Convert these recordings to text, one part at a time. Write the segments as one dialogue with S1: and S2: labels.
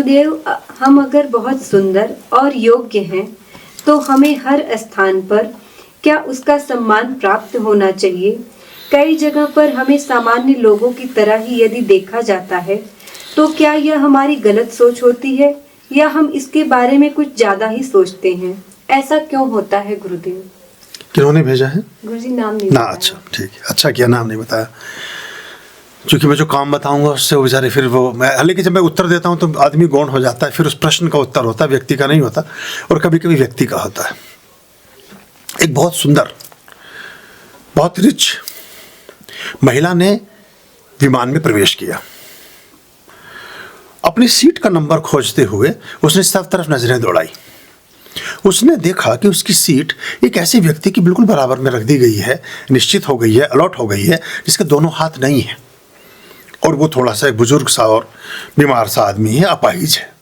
S1: गुरुदेव, हम अगर बहुत सुंदर और योग्य हैं तो हमें हर स्थान पर क्या उसका सम्मान प्राप्त होना चाहिए? कई जगह पर हमें सामान्य लोगों की तरह ही यदि देखा जाता है तो क्या यह हमारी गलत सोच होती है या हम इसके बारे में कुछ ज्यादा ही सोचते हैं? ऐसा क्यों होता है गुरुदेव?
S2: किन्होंने भेजा है?
S1: गुरुजी नाम नहीं
S2: ना,
S1: बताया।
S2: अच्छा ठीक है, अच्छा किया नाम नहीं बताया, क्योंकि मैं जो काम बताऊंगा उससे वो बेचारे फिर वो मैं, हालांकि जब मैं उत्तर देता हूं तो आदमी गौण हो जाता है, फिर उस प्रश्न का उत्तर होता है, व्यक्ति का नहीं होता, और कभी कभी व्यक्ति का होता है। एक बहुत सुंदर, बहुत रिच महिला ने विमान में प्रवेश किया। अपनी सीट का नंबर खोजते हुए उसने सब तरफ नजरें दौड़ाई। उसने देखा कि उसकी सीट एक ऐसे व्यक्ति की बिल्कुल बराबर में रख दी गई है, निश्चित हो गई है, अलॉट हो गई है, जिसके दोनों हाथ नहीं है, और वो थोड़ा सा एक बुजुर्ग सा और बीमार सा आदमी है, अपाहिज है।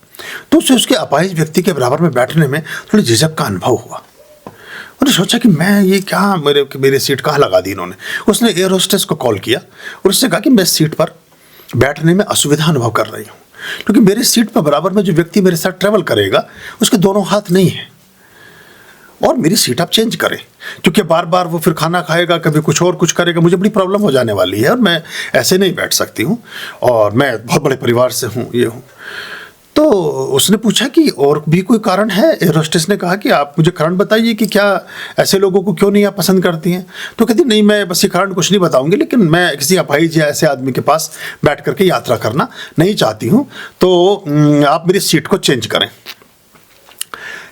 S2: तो उसे उसके अपाहिज व्यक्ति के बराबर में बैठने में थोड़ी झिझक का अनुभव हुआ। उन्होंने सोचा कि मैं ये क्या, मेरे सीट कहाँ लगा दी इन्होंने। उसने एयर होस्टेस को कॉल किया और उससे कहा कि मैं सीट पर बैठने में असुविधा अनुभव कर रही हूँ, क्योंकि मेरी सीट पर बराबर में जो व्यक्ति मेरे साथ ट्रेवल करेगा उसके दोनों हाथ नहीं है, और मेरी सीट आप चेंज करें, क्योंकि बार बार वो फिर खाना खाएगा, कभी कुछ और कुछ करेगा, मुझे बड़ी प्रॉब्लम हो जाने वाली है, और मैं ऐसे नहीं बैठ सकती हूँ, और मैं बहुत बड़े परिवार से हूँ, ये हूँ। तो उसने पूछा कि और भी कोई कारण है? एयर होस्टेस ने कहा कि आप मुझे कारण बताइए कि क्या ऐसे लोगों को क्यों नहीं आप पसंद करती हैं? तो कहती नहीं, मैं बस ये कारण कुछ नहीं बताऊंगी, लेकिन मैं किसी अपाहिज या ऐसे आदमी के पास बैठ करके यात्रा करना नहीं चाहती हूँ, तो आप मेरी सीट को चेंज करें।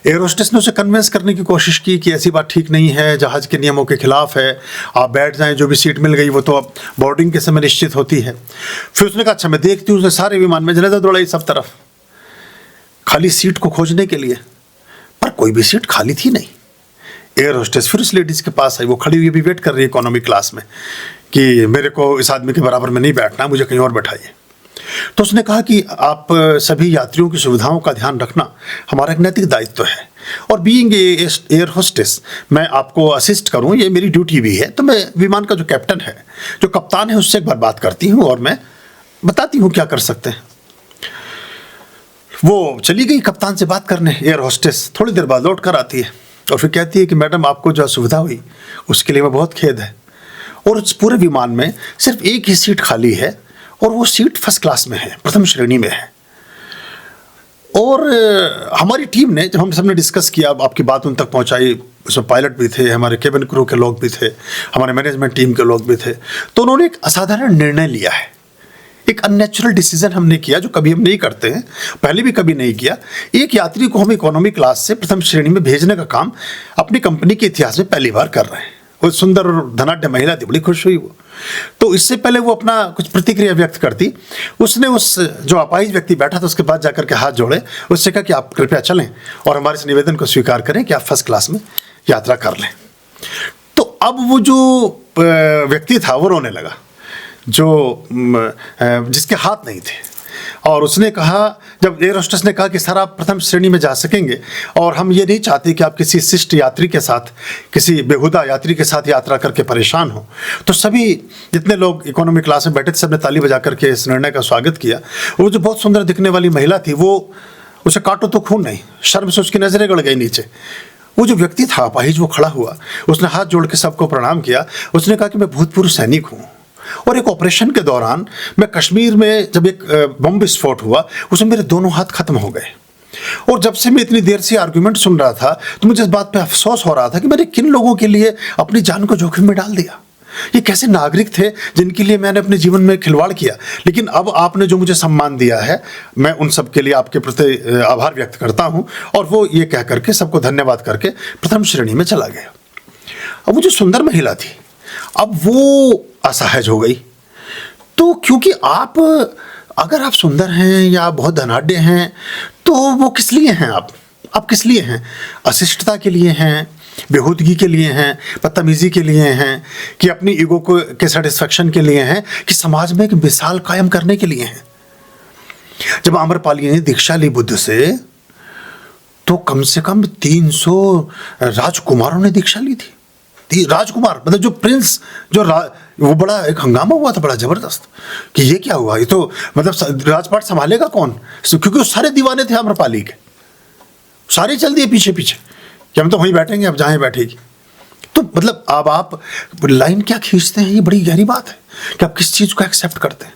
S2: एयर होस्टेस ने उसे कन्विंस करने की कोशिश की कि ऐसी बात ठीक नहीं है, जहाज़ के नियमों के खिलाफ है, आप बैठ जाएं, जो भी सीट मिल गई वो तो अब बोर्डिंग के समय निश्चित होती है। फिर उसने कहा अच्छा मैं देखती हूँ। उसने सारे विमान में नजर दौड़ाई सब तरफ खाली सीट को खोजने के लिए, पर कोई भी सीट खाली थी नहीं। एयर होस्टेस फिर उस लेडीज़ के पास आई, वो खड़ी हुई भी वेट कर रही है इकोनॉमी क्लास में, कि मेरे को इस आदमी के बराबर में नहीं बैठना, मुझे कहीं और बैठाइए। तो उसने कहा कि आप सभी यात्रियों की सुविधाओं का ध्यान रखना हमारा एक नैतिक दायित्व है, और बीइंग एयर होस्टेस मैं आपको असिस्ट करूं, ये मेरी ड्यूटी भी है। तो मैं विमान का जो कैप्टन है, जो कप्तान है, उससे एक बार बात करती हूं और मैं बताती हूं क्या कर सकते हैं। वो चली गई कप्तान से बात करने। एयर होस्टेस थोड़ी देर बाद लौट कर आती है और फिर कहती है कि मैडम आपको जो असुविधा हुई उसके लिए मैं बहुत खेद है, और उस पूरे विमान में सिर्फ एक ही सीट खाली है, और वो सीट फर्स्ट क्लास में है, प्रथम श्रेणी में है। और हमारी टीम ने, जब हम सबने डिस्कस किया, आपकी बात उन तक पहुंचाई, उसमें पायलट भी थे, हमारे केबिन क्रू के लोग भी थे, हमारे मैनेजमेंट टीम के लोग भी थे, तो उन्होंने एक असाधारण निर्णय लिया है, एक अननेचुरल डिसीजन हमने किया जो कभी हम नहीं करते हैं, पहले भी कभी नहीं किया। एक यात्री को हम इकोनॉमी क्लास से प्रथम श्रेणी में भेजने का काम अपनी कंपनी के इतिहास में पहली बार कर रहे हैं। वो सुंदर और धनाढ्य महिला थी, बड़ी खुश हुई वो। तो इससे पहले वो अपना कुछ प्रतिक्रिया व्यक्त करती, उसने उस जो अपाहिज व्यक्ति बैठा था उसके पास जाकर के हाथ जोड़े, उससे कहा कि आप कृपया चलें और हमारे इस निवेदन को स्वीकार करें कि आप फर्स्ट क्लास में यात्रा कर लें। तो अब वो जो व्यक्ति था वो रोने लगा, जो जिसके हाथ नहीं थे, और उसने कहा, जब एयर होस्टेस ने कहा कि सर आप प्रथम श्रेणी में जा सकेंगे, और हम ये नहीं चाहते कि आप किसी शिष्ट यात्री के साथ, किसी बेहुदा यात्री के साथ यात्रा करके परेशान हो, तो सभी जितने लोग इकोनॉमी क्लास में बैठे थे सबने ताली बजा करके इस निर्णय का स्वागत किया। वो जो बहुत सुंदर दिखने वाली महिला थी, वो उसे काटो तो खून नहीं, शर्म से उसकी नजरें गड़ गई नीचे। वो जो व्यक्ति था अपाहिज, वो खड़ा हुआ, उसने हाथ जोड़ के सबको प्रणाम किया। उसने कहा कि मैं भूतपूर्व सैनिक हूँ, और एक ऑपरेशन के दौरान मैं कश्मीर में जब एक बम विस्फोट हुआ, उसमें मेरे दोनों हाथ खत्म हो गए, और जब से मैं इतनी देर से आर्गुमेंट सुन रहा था तो मुझे इस बात पे अफसोस हो रहा था कि मैंने किन लोगों के लिए अपनी जान को जोखिम में डाल दिया। ये कैसे नागरिक थे जिनके लिए मैंने अपने जीवन में खिलवाड़ किया, लेकिन अब आपने जो मुझे सम्मान दिया है, मैं उन सब के लिए आपके प्रति आभार व्यक्त करता हूँ। और वो ये कह करके सबको धन्यवाद करके प्रथम श्रेणी में चला गया। अब वो जो सुंदर महिला थी, अब वो असहज हो गई। तो क्योंकि आप, अगर आप सुंदर हैं या बहुत धनाढ्य हैं, तो वो किस लिए हैं? आप किस लिए हैं? अशिष्टता के लिए हैं, बेहूदगी के लिए हैं, बदतमीजी के लिए हैं, कि अपनी ईगो को के सेटिस्फेक्शन के लिए हैं, कि समाज में एक मिसाल कायम करने के लिए हैं? जब आम्रपाली ने दीक्षा ली बुद्ध से, तो कम से कम 300 राजकुमारों ने दीक्षा ली थी। राजकुमार मतलब जो प्रिंस वो बड़ा एक हंगामा हुआ था बड़ा जबरदस्त कि ये क्या हुआ, ये तो मतलब राजपाट संभालेगा कौन, क्योंकि वो सारे दीवाने थे आम्रपाली के, सारे चल दिए पीछे पीछे कि हम तो वहीं बैठेंगे, अब जहाँ बैठेगी। तो मतलब अब आप लाइन क्या खींचते हैं, ये बड़ी गहरी बात है कि आप किस चीज़ को एक्सेप्ट करते हैं।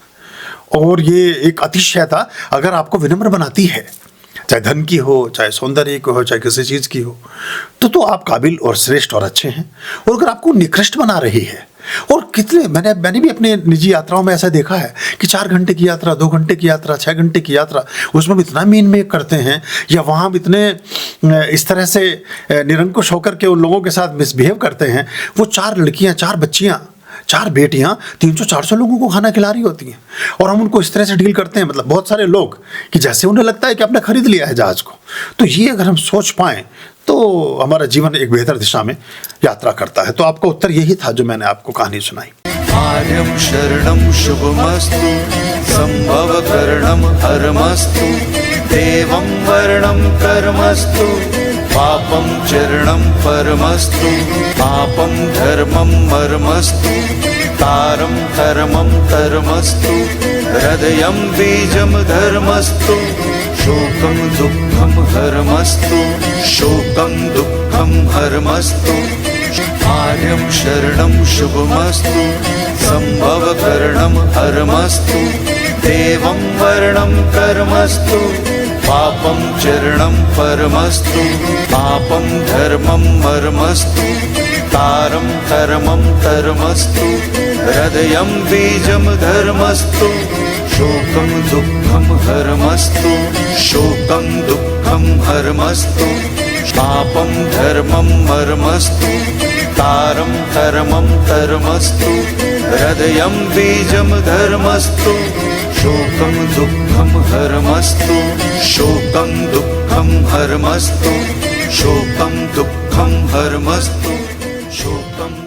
S2: और ये एक अतिशयता अगर आपको विनम्र बनाती है, चाहे धन की हो, चाहे सौंदर्य की हो, चाहे किसी चीज़ की हो, तो आप काबिल और श्रेष्ठ और अच्छे हैं। और अगर आपको निकृष्ट बना रही है, और कितने मैंने भी अपने निजी यात्राओं में ऐसा देखा है कि 4 घंटे की यात्रा, 2 घंटे की यात्रा, 6 घंटे की यात्रा, उसमें भी इतना मीन मेक करते हैं, या वहाँ भी इतने इस तरह से निरंकुश होकर के उन लोगों के साथ मिसबिहेव करते हैं। वो 4 लड़कियाँ, 4 बच्चियाँ, 4 बेटियां 300-400 लोगों को खाना खिला रही होती हैं, और हम उनको इस तरह से डील करते हैं, मतलब बहुत सारे लोग कि जैसे उन्हें लगता है कि आपने खरीद लिया है जहाज को। तो ये अगर हम सोच पाएं तो हमारा जीवन एक बेहतर दिशा में यात्रा करता है। तो आपका उत्तर यही था जो मैंने आपको कहानी सुनाई।
S3: आर्यं शरणं शुभमस्तु, संभवकरणं हरमस्तु, देवं वर्णं कर्मस्तु, पापं चरणं परमस्तु, पापं धर्मं मर्मस्तु, तारं धर्मं धर्मस्तु, हृदयं बीजं धर्मस्तु, शोकं दुःखं हरमस्तु, शोकं दुःखं हरमस्तु। आर्यं शरणं शुभमस्तु, संभवकरणं हरमस्तु, देवं वर्णं कर्मस्तु, पापं चरणं परमस्तु, पापं धर्मं मर्मस्तु, तारं धर्मं धर्मस्तु, हृदयं बीजं धर्मस्तु, शोकं दुःखं हरमस्तु, शोकं दुःखं हरमस्तु, पापं धर्मं मर्मस्तु, तारं धर्मं धर्मस्तु, हृदयं बीजं धर्मस्तु, शोकं दुःखं हरमस्तु, शोकं दुःखं हरमस्तु, शोकं दुःखं हरमस्तु, शोकं